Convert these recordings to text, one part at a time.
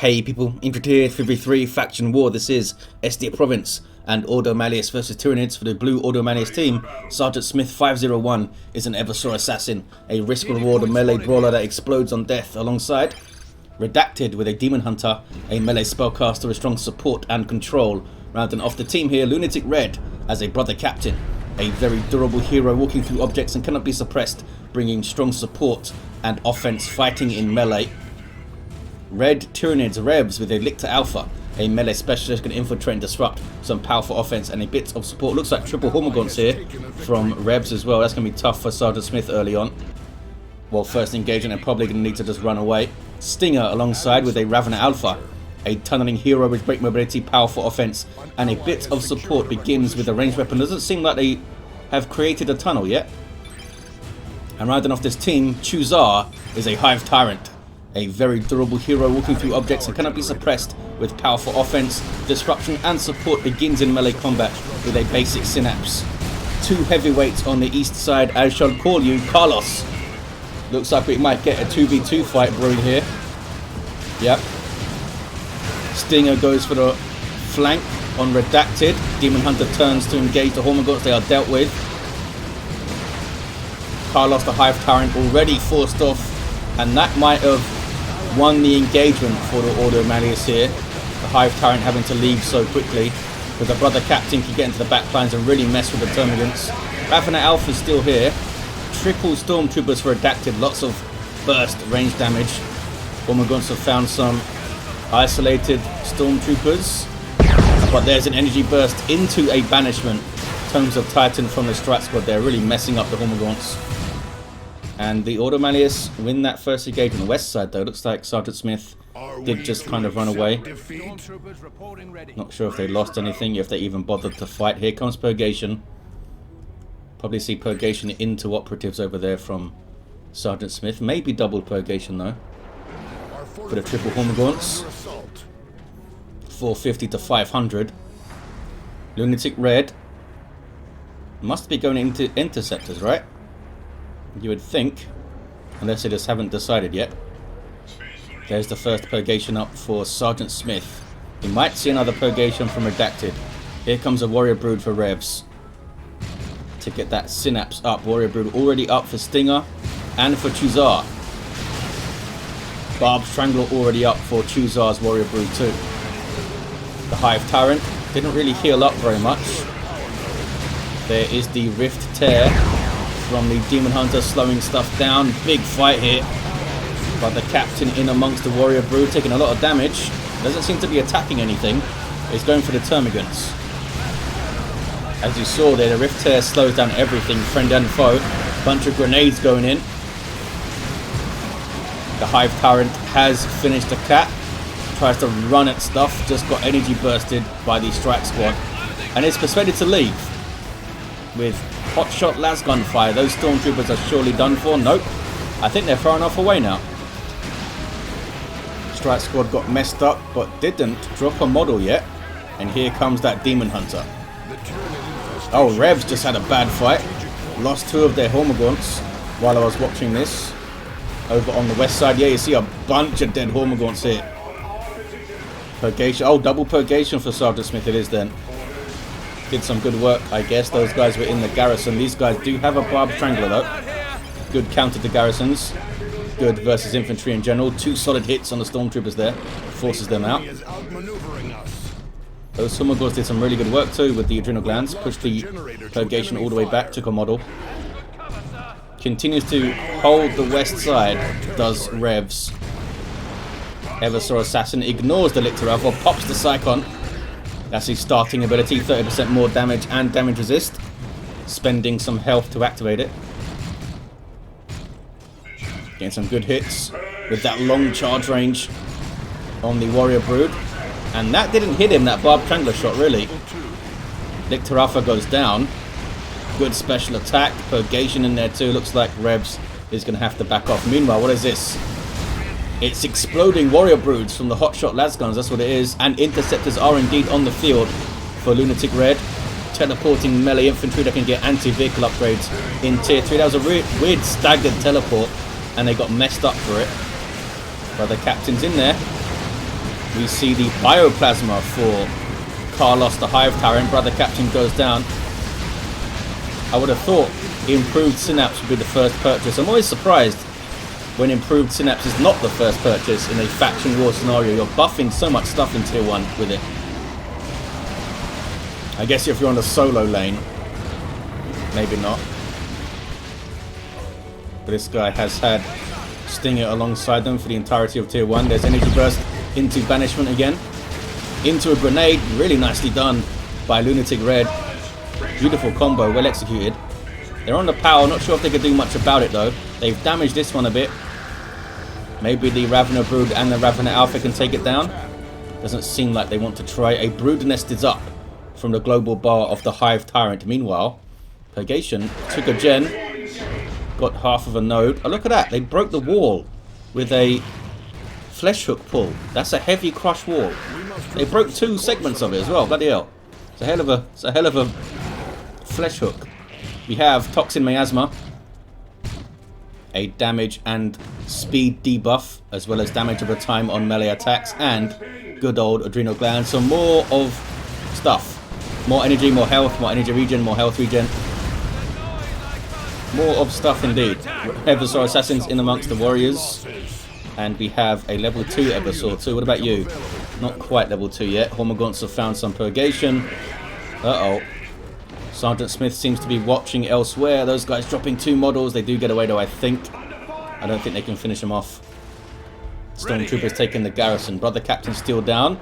Hey people, Inquisitor 53 Faction War. This is Estia Province and Ordo Malleus versus Tyranids. For the blue Ordo Malleus team, Sergeant Smith 501 is an Eversor Assassin, a risk-reward melee brawler that explodes on death, alongside Redacted with a Daemonhunter, a melee spellcaster with strong support and control. Rounding off the team here, LunaticRed as a brother captain, a very durable hero walking through objects and cannot be suppressed, bringing strong support and offense fighting in melee. Red Tyranids Revs with a Lictor Alpha, a melee specialist, can infiltrate and disrupt, some powerful offense and a bit of support. Looks like triple Hormagaunts here from Revs as well. That's going to be tough for Sergeant Smith early on. Well, first engagement, they're probably going to need to just run away. Stinger alongside with a Ravener Alpha, a tunneling hero with great mobility, powerful offense and a bit of support. Begins with a ranged weapon. Doesn't seem like they have created a tunnel yet. And riding off this team, Chuzar is a Hive Tyrant, a very durable hero walking through objects and cannot be suppressed, with powerful offense, disruption and support. Begins in melee combat with a basic synapse. Two heavyweights on the east side, I shall call you Carlos. Looks like we might get a 2v2 fight brewing here. Yep. Stinger goes for the flank on Redacted. Daemonhunter turns to engage the Hormagaunts. They are dealt with. Carlos the Hive Tyrant already forced off, and that might have won the engagement for the Ordo Malleus here. The Hive Tyrant having to leave so quickly, but the brother captain can get into the back lines and really mess with the Termagants. Ravener Alpha's still here. Triple Stormtroopers for Redacted, lots of burst range damage. Hormagaunts have found some isolated Stormtroopers, but there's an energy burst into a banishment. Tomes of Titan from the Strat Squad. They're really messing up the Hormagaunts. And the Ordo Malleus win that first engagement. On the west side though, looks like Sergeant Smith did just kind of run away. Not sure if they lost anything, if they even bothered to fight. Here comes Purgation. Probably see Purgation into operatives over there from Sergeant Smith. Maybe double Purgation though. For the triple Hormagaunts. 450 to 500. LunaticRed must be going into interceptors, right? You would think, unless they just haven't decided yet. There's the first Purgation up for Sergeant Smith. We might see another Purgation from Redacted. Here comes a Warrior Brood for Revs to get that synapse up. Warrior Brood already up for Stinger and for Chuzar. Barb Strangler already up for Chuzar's Warrior Brood too. The Hive Tyrant didn't really heal up very much. There is the Rift Tear from the Daemonhunter, slowing stuff down. Big fight here, but the captain in amongst the Warrior Brood, taking a lot of damage. Doesn't seem to be attacking anything. He's going for the Termagants. As you saw there, the Rift Tear slows down everything, friend and foe. Bunch of grenades going in. The Hive Tyrant has finished the cat. Tries to run at stuff, just got energy bursted by the Strat Squad, and is persuaded to leave. With hotshot las gunfire, those Stormtroopers are surely done for. Nope. I think they're far enough away now. Strat Squad got messed up, but didn't drop a model yet. And here comes that Daemonhunter. Oh, Revs just had a bad fight. Lost two of their Hormagaunts while I was watching this. Over on the west side, yeah, you see a bunch of dead Hormagaunts here. Purgation. Oh, double Purgation for Sergeant Smith it is then. Did some good work, I guess. Those guys were in the garrison. These guys do have a Barb Strangler though. Good counter to garrisons. Good versus infantry in general. Two solid hits on the Stormtroopers there. Forces them out. Those Hormagaunts did some really good work too with the adrenal glands. Pushed the Purgation all the way back. Took a model. Continues to hold the west side. Does Revs. Eversor Assassin ignores the Lictor Alpha. Pops the Psychon. That's his starting ability, 30% more damage and damage resist. Spending some health to activate it. Getting some good hits with that long charge range on the Warrior Brood. And that didn't hit him, that Barb Strangler shot, really. Lictor Alpha goes down. Good special attack. Purgation in there too. Looks like Revs is going to have to back off. Meanwhile, what is this? It's exploding Warrior Broods from the hotshot lasguns, that's what it is. And interceptors are indeed on the field for LunaticRed. Teleporting melee infantry that can get anti-vehicle upgrades in tier 3. That was a weird staggered teleport, and they got messed up for it. But the captain's in there. We see the bioplasma for Carlos the Hive Tyrant. Brother Captain goes down. I would have thought improved synapse would be the first purchase. I'm always surprised when improved synapse is not the first purchase in a faction war scenario. You're buffing so much stuff in tier 1 with it. I guess if you're on the solo lane, maybe not. But this guy has had Stinger alongside them for the entirety of tier 1. There's energy burst into banishment again. Into a grenade, really nicely done by LunaticRed. Beautiful combo, well executed. They're on the power, not sure if they could do much about it though. They've damaged this one a bit. Maybe the Ravener Brood and the Ravener Alpha can take it down. Doesn't seem like they want to try. A Brood Nest is up from the global bar of the Hive Tyrant. Meanwhile, Purgation took a gen, got half of a node. Oh, look at that. They broke the wall with a flesh hook pull. That's a heavy crush wall. They broke 2 segments of it as well. Bloody hell. It's a hell of a flesh hook. We have Toxin Miasma, a damage and speed debuff, as well as damage over time on melee attacks, and good old Adrenal Gland. So more of stuff. More energy, more health, more energy regen, more health regen. More of stuff indeed. Eversor Assassins in amongst the warriors. And we have a level 2 Eversor too. What about you? Not quite level 2 yet. Hormagaunts have found some purgation. Uh-oh. Sergeant Smith seems to be watching elsewhere. Those guys dropping 2 models. They do get away though, I think. I don't think they can finish them off. Stormtroopers taking the garrison. Brother Captain still down.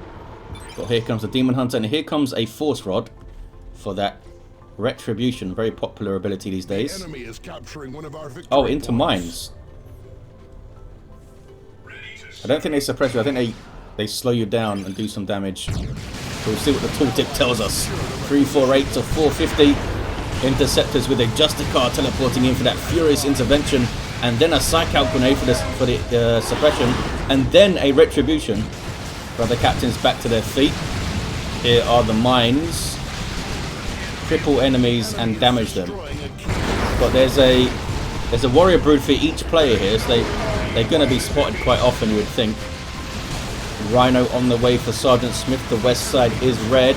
But here comes the Daemonhunter, and here comes a Force Rod for that Retribution. Very popular ability these days. Oh, into mines. I don't think they suppress you. I think they slow you down and do some damage. We'll see what the tooltip tells us. 348 to 450. Interceptors with a Justicar teleporting in for that furious intervention, and then a Psych Out grenade for the suppression, and then a Retribution. Brother Captain's back to their feet. Here are the mines. Cripple enemies and damage them. But there's a warrior brood for each player here, so they're going to be spotted quite often, you would think. Rhino on the way for Sergeant Smith. The west side is red.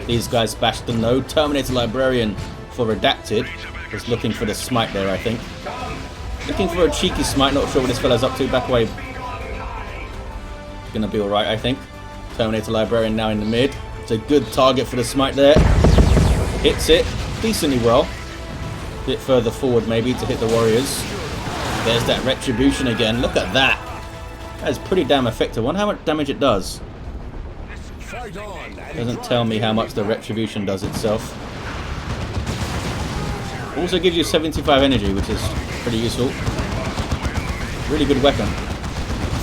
These guys bashed the node. Terminator Librarian for Redacted. Was looking for the smite there, I think. Looking for a cheeky smite. Not sure what this fella's up to. Back away. Gonna be alright, I think. Terminator Librarian now in the mid. It's a good target for the smite there. Hits it decently well. A bit further forward maybe to hit the warriors. There's that Retribution again. Look at that. That's pretty damn effective. I wonder how much damage it does. Doesn't tell me how much the Retribution does itself. Also gives you 75 energy, which is pretty useful. Really good weapon.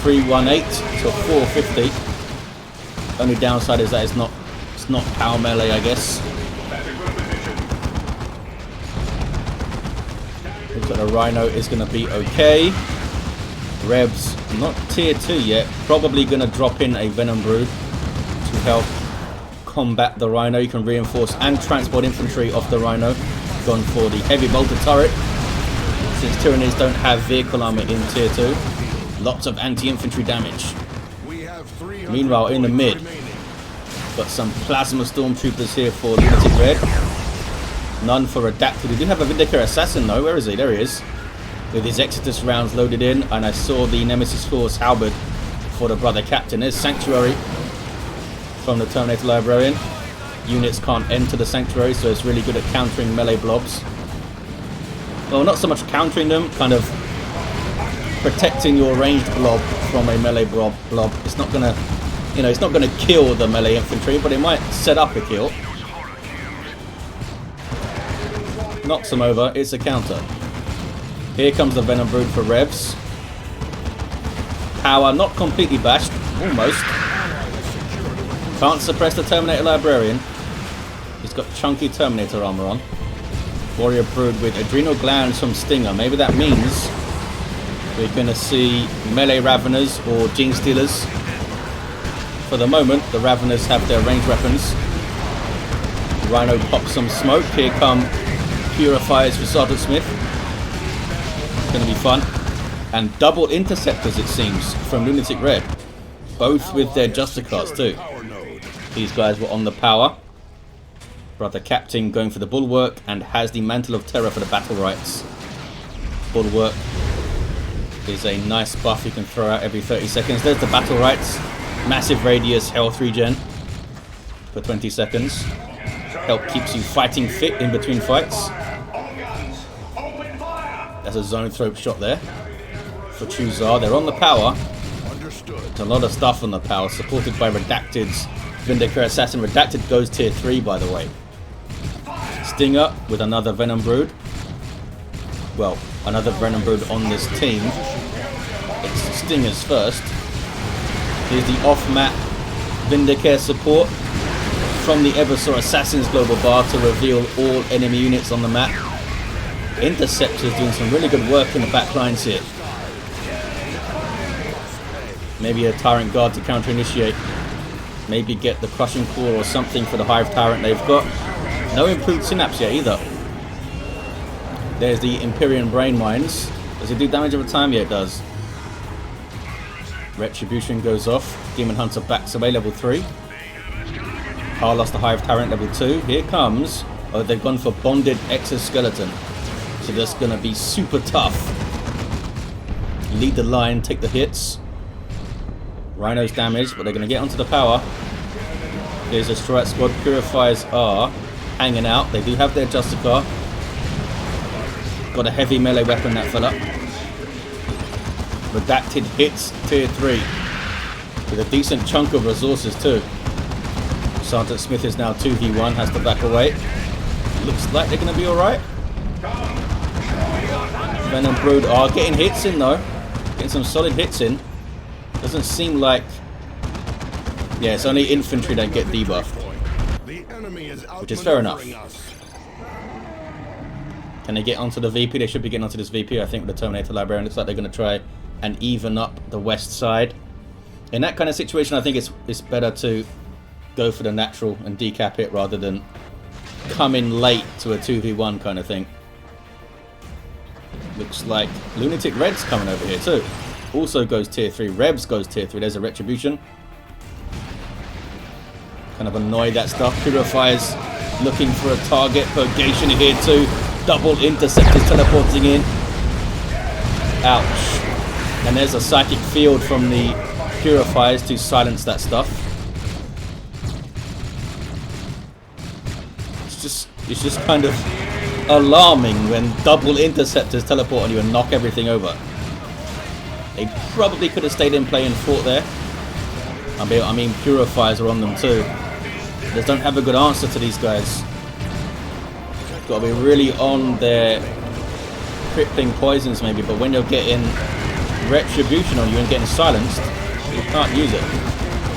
318 to 450. Only downside is that it's not power melee, I guess. Looks like the Rhino is going to be okay. Revs, not tier 2 yet. Probably going to drop in a Venom Brood to help combat the Rhino. You can reinforce and transport infantry off the Rhino. Gone for the heavy bolter turret. Since Tyranids don't have vehicle armor in tier 2. Lots of anti-infantry damage. Meanwhile, in the mid, got some plasma stormtroopers here for LunaticRed. None for Redacted. We do have a Eversor Assassin though. Where is he? There he is. With his Exodus rounds loaded in. And I saw the Nemesis Force Halberd for the Brother Captain. There's Sanctuary from the Terminator Librarian. Units can't enter the Sanctuary, so it's really good at countering melee blobs. Well, not so much countering them, kind of protecting your ranged blob from a melee blob. It's not gonna, it's not gonna kill the melee infantry, but it might set up a kill. Knocks them over. It's a counter. Here comes the Venom Brood for Revs. Power not completely bashed, almost. Can't suppress the Terminator Librarian. He's got chunky Terminator armor on. Warrior Brood with Adrenal Glands from Stinger. Maybe that means we're going to see melee Raveners or Gene Stealers. For the moment, the Raveners have their ranged weapons. Rhino pops some smoke. Here come Purifiers for Sergeant Smith. It's going to be fun. And double interceptors, it seems, from LunaticRed. both with their Justicars too. These guys were on the power. Brother Captain going for the Bulwark and has the Mantle of Terror for the Battle Rights. Bulwark is a nice buff you can throw out every 30 seconds. There's the Battle Rights. Massive radius health regen for 20 seconds. Help keeps you fighting fit in between fights. That's a zone throat shot there for Chuzar. They're on the power. There's a lot of stuff on the power, supported by Redacted's Eversor Assassin. Redacted goes tier 3, by the way. Stinger with another Venom Brood. Well, another Venom Brood on this team. It's Stingers first. Here's the off-map Vindicare support from the Eversor Assassin's global bar to reveal all enemy units on the map. Interceptors doing some really good work in the back lines here. Maybe a Tyrant Guard to counter-initiate. Maybe get the Crushing Claw or something for the Hive Tyrant they've got. No improved synapse yet either. There's the Empyrean Brain Mines. Does it do damage over time? Yeah, it does. Retribution goes off. Daemonhunter backs away, level 3. Carlos the Hive Tyrant, level 2. Here comes. Oh, they've gone for Bonded Exoskeleton. So that's going to be super tough. Lead the line, take the hits. Rhino's damaged, but they're going to get onto the power. There's a Strike Squad. Purifiers are hanging out. They do have their Justicar. Got a heavy melee weapon, that fella. Redacted hits tier 3 with a decent chunk of resources too. Sergeant Smith is now 2v1, has to back away. Looks like they're going to be alright. Venom Brood are getting hits in though. Getting some solid hits in. Doesn't seem like... Yeah, it's only infantry that get debuffed. Which is fair enough. Can they get onto the VP? They should be getting onto this VP, I think, with the Terminator Librarian. Looks like they're going to try and even up the west side. In that kind of situation, I think it's better to go for the natural and decap it rather than come in late to a 2v1 kind of thing. Looks like LunaticRed's coming over here too. Also goes tier 3. Revs goes tier 3. There's a Retribution. Kind of annoy that stuff. Purifiers looking for a target. Purgation here too. Double interceptors teleporting in. Ouch. And there's a psychic field from the Purifiers to silence that stuff. It's just kind of alarming when double interceptors teleport on you and knock everything over. They probably could have stayed in play and fought there. I mean, Purifiers are on them too. They just don't have a good answer to these guys. Got to be really on their crippling poisons maybe, but when you're getting Retribution on you and getting silenced, you can't use it.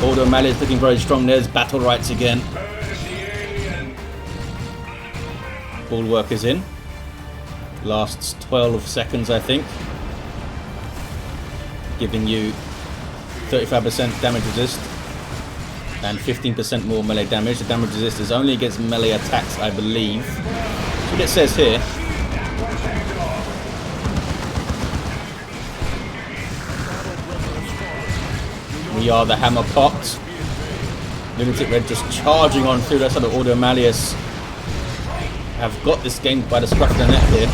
Ordo Malleus looking very strong. There's Battle Rights again. Bulwark is in. Lasts 12 seconds, I think. Giving you 35% damage resist and 15% more melee damage. The damage resist is only against melee attacks, I believe. That's what it says here. We are the Hammer Pot. LunaticRed just charging on through. That's how the Ordo Malleus have got this game by the scruff of the neck here.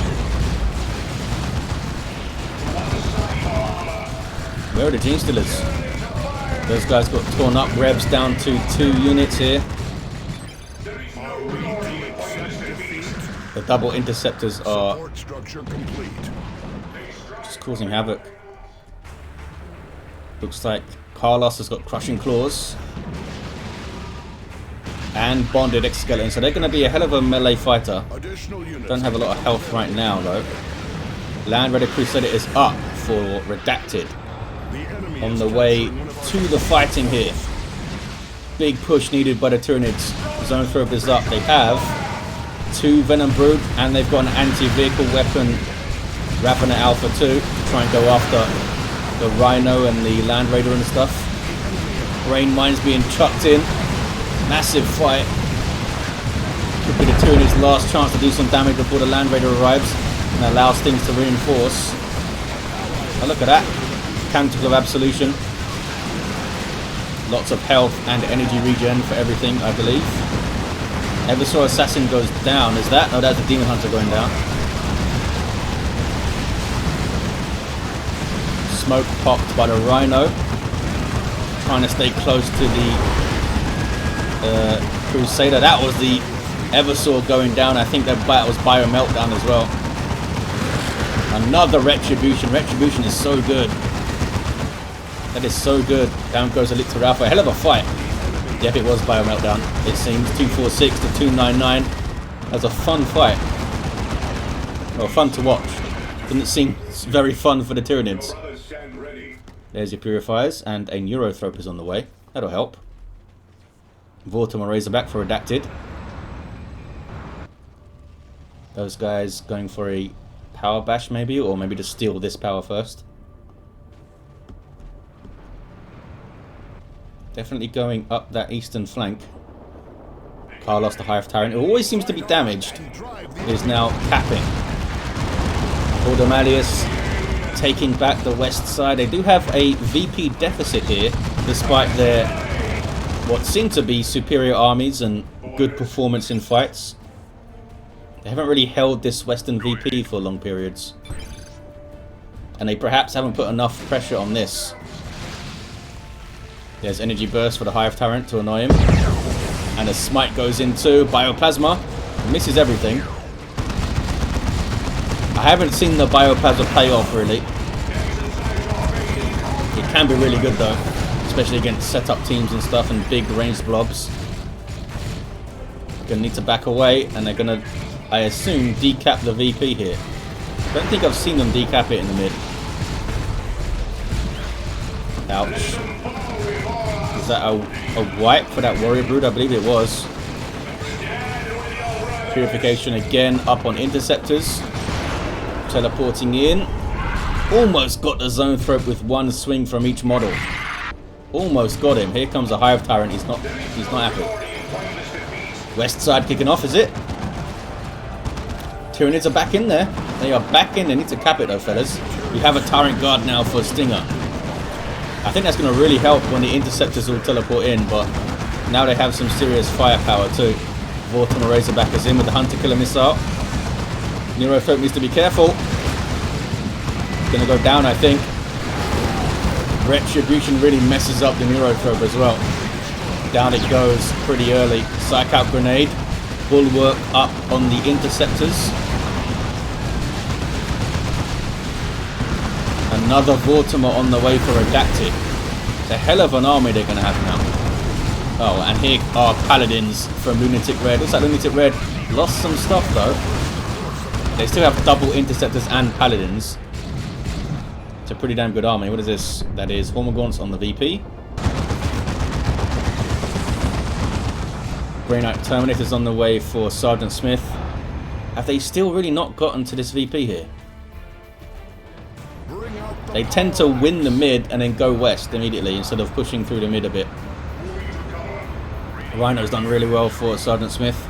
Where are the Gene Stealers? Those guys got torn up. Revs down to 2 units here. The double interceptors are just causing havoc. Looks like Carlos has got Crushing Claws and Bonded Exoskeleton, so they're going to be a hell of a melee fighter. Don't have a lot of health right now though. Land Raider Crusader is up for Redacted. On the way to the fighting here. Big push needed by the Tyranids. Zone Throw is up. They have 2 Venom Brood and they've got an anti-vehicle weapon Ravener Alpha 2 to try and go after the Rhino and the Land Raider and stuff. Brain Mines being chucked in. Massive fight. Could be the Tyranids' last chance to do some damage before the Land Raider arrives and allows things to reinforce. Oh, look at that. Canticle of Absolution. Lots of health and energy regen for everything, I believe. Eversor Assassin goes down. Is that? No, that's the Daemonhunter going down. Smoke popped by the Rhino. Trying to stay close to the Crusader. That was the Eversor going down. I think that was Bio Meltdown as well. Another Retribution. Retribution is so good. That is so good. Down goes the Lictor Alpha. A hell of a fight. Yep, it was Bio Meltdown. It seems 246 to 299. That was a fun fight. Well, fun to watch. Didn't seem very fun for the Tyranids. There's your Purifiers, and a Neurothrope is on the way. That'll help. Vortimer Razorback for Redacted. Those guys going for a Power Bash maybe, or maybe to steal this power first. Definitely going up that eastern flank. Carlos the Hive Tyrant, who always seems to be damaged, is now capping. Ordo Malleus taking back the west side. They do have a VP deficit here, despite their what seem to be superior armies and good performance in fights. They haven't really held this western VP for long periods. And they perhaps haven't put enough pressure on this. There's Energy Burst for the Hive Tyrant to annoy him. And a Smite goes into Bioplasma. Misses everything. I haven't seen the Bioplasma pay off really. It can be really good though. Especially against setup teams and stuff and big ranged blobs. Gonna need to back away and they're gonna, I assume, decap the VP here. Don't think I've seen them decap it in the mid. Ouch. Is that a wipe for that Warrior Brood? I believe it was. Purification again up on Interceptors. Teleporting in. Almost got the Zone Thrope with one swing from each model. Almost got him. Here comes a Hive Tyrant. He's not happy. West side kicking off, is it? Tyranids are back in there. They are back in. They need to cap it though, fellas. We have a Tyrant Guard now for Stinger. I think that's going to really help when the Interceptors all teleport in, but now they have some serious firepower too. Vortimer Razorback is in with the Hunter Killer Missile. Neurothrope needs to be careful. Going to go down, I think. Retribution really messes up the Neurothrope as well. Down it goes pretty early. Psych Out Grenade. Bulwark up on the Interceptors. Another Vortimer on the way for Redacted. It's a hell of an army they're going to have now. Oh, and here are Paladins from LunaticRed. Looks like LunaticRed lost some stuff though. They still have double Interceptors and Paladins. It's a pretty damn good army. What is this? That is Hormagaunts on the VP. Grey Knight Terminators on the way for Sergeant Smith. Have they still really not gotten to this VP here? They tend to win the mid and then go west immediately instead of pushing through the mid a bit. Rhino's done really well for Sergeant Smith.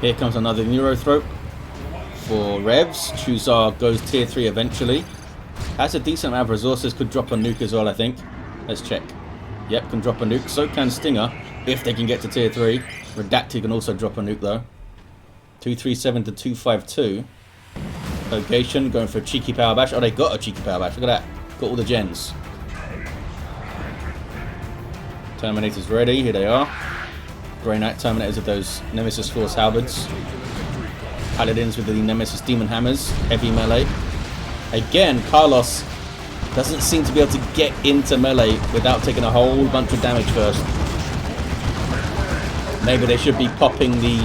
Here comes another Neurothrope for Revs. Chuzar goes tier 3 eventually. Has a decent amount of resources. Could drop a nuke as well, I think. Let's check. Yep, can drop a nuke. So can Stinger if they can get to tier 3. Redacted can also drop a nuke though. 237 to 252. Purgation going for a cheeky power bash. Oh, they got a cheeky power bash. Look at that. Got all the gens. Terminators ready. Here they are. Grey Knight Terminators with those Nemesis Force Halberds. Paladins with the Nemesis Demon Hammers. Heavy melee. Again, Carlos doesn't seem to be able to get into melee without taking a whole bunch of damage first. Maybe they should be popping the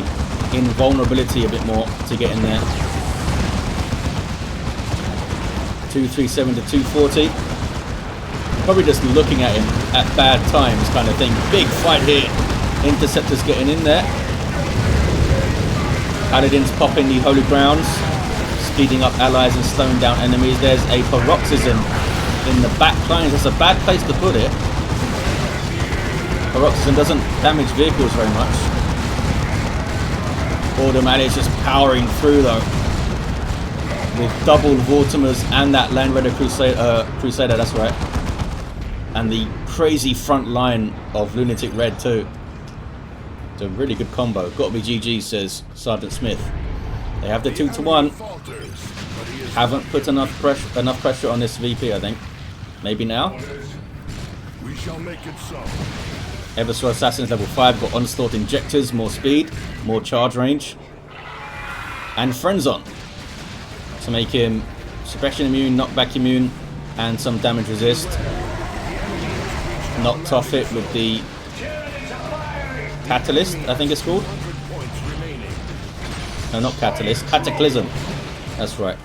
invulnerability a bit more to get in there. 237 to 240. Probably just looking at him at bad times kind of thing. Big fight here. Interceptors getting in there. Paladins popping the Holy Grounds. Speeding up allies and slowing down enemies. There's a Paroxysm in the back lines. That's a bad place to put it. Paroxysm doesn't damage vehicles very much. Ordo Malleus just powering through though. With double Vortimers and that Land Raider Crusader, that's right. And the crazy front line of LunaticRed too. It's a really good combo. Gotta be GG, says Sergeant Smith. They have the 2-to-1. Haven't put enough pressure on this VP, I think. Maybe now? We shall make it so. Eversor Assassin's level 5, got onslaught injectors, more speed, more charge range. And Friends on to make him suppression immune, knockback immune, and some damage resist. Knocked off it with the Catalyst, I think it's called. No, not Catalyst, Cataclysm. That's right.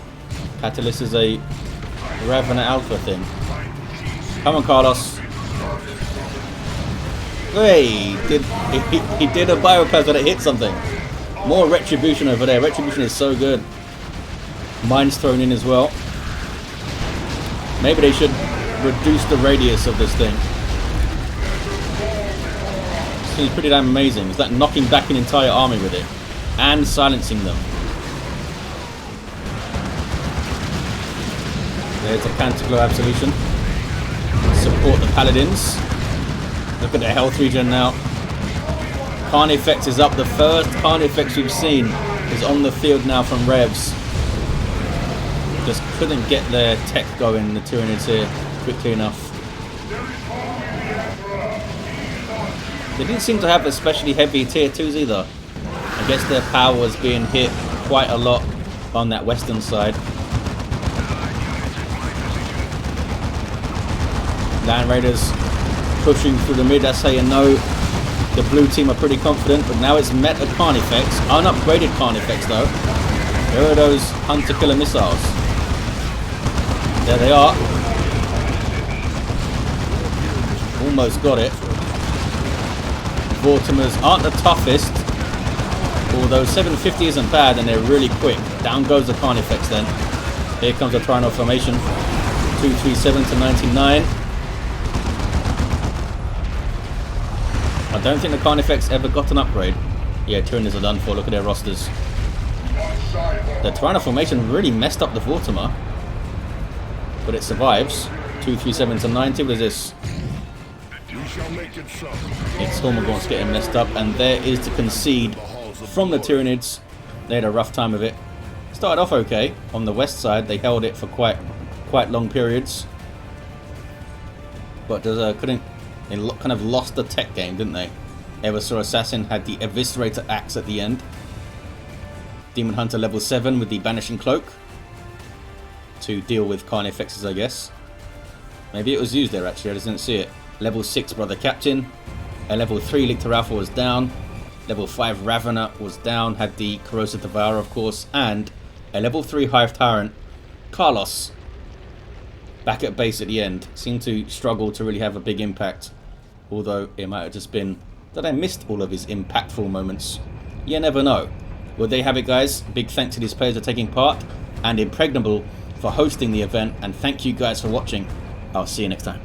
Catalyst is a Revenant Alpha thing. Come on, Carlos. Hey, he did a bioplasma that hit something. More Retribution over there. Retribution is so good. Mine's thrown in as well. Maybe they should reduce the radius of this thing. It's pretty damn amazing. It's like knocking back an entire army with it. And silencing them. There's a Canticlo Absolution. Support the Paladins. Look at the health regen now. Carnifex is up. The first Carnifex we've seen is on the field now from Revs. Just couldn't get their tech going, the Tyranids here, quickly enough. They didn't seem to have especially heavy tier 2s either. I guess their power was being hit quite a lot on that western side. Land Raiders pushing through the mid, that's how you know the blue team are pretty confident, but now it's meta Carnifex, unupgraded Carnifex though. Here are those Hunter Killer missiles. There they are. Almost got it. Vortimers aren't the toughest, although 750 isn't bad and they're really quick. Down goes the Carnifex then. Here comes the Tyrant formation. 237 to 99. I don't think the Carnifex ever got an upgrade. Yeah, Tyranids are done for. Look at their rosters. The Tyrant formation really messed up the Vortimer, but it survives. 237 to 90. What is this? It's Stormagaunt's getting messed up, and there is to concede from the Tyranids. They had a rough time of it. Started off okay on the west side. They held it for quite long periods, but couldn't. They kind of lost the tech game, didn't they? Eversor Assassin had the Eviscerator Axe at the end. Daemonhunter level 7 with the Banishing Cloak to deal with Carnifexes, I guess. Maybe it was used there actually, I just didn't see it. Level 6 Brother Captain. A level 3 Lictor Alpha was down. Level 5 Ravener was down, had the Great Devourer of course. And a level 3 Hive Tyrant, Carlos, back at base at the end. Seemed to struggle to really have a big impact. Although it might have just been that I missed all of his impactful moments. You never know. Well, there you have it, guys. Big thanks to these players for taking part, and Impregnable for hosting the event. And thank you guys for watching. I'll see you next time.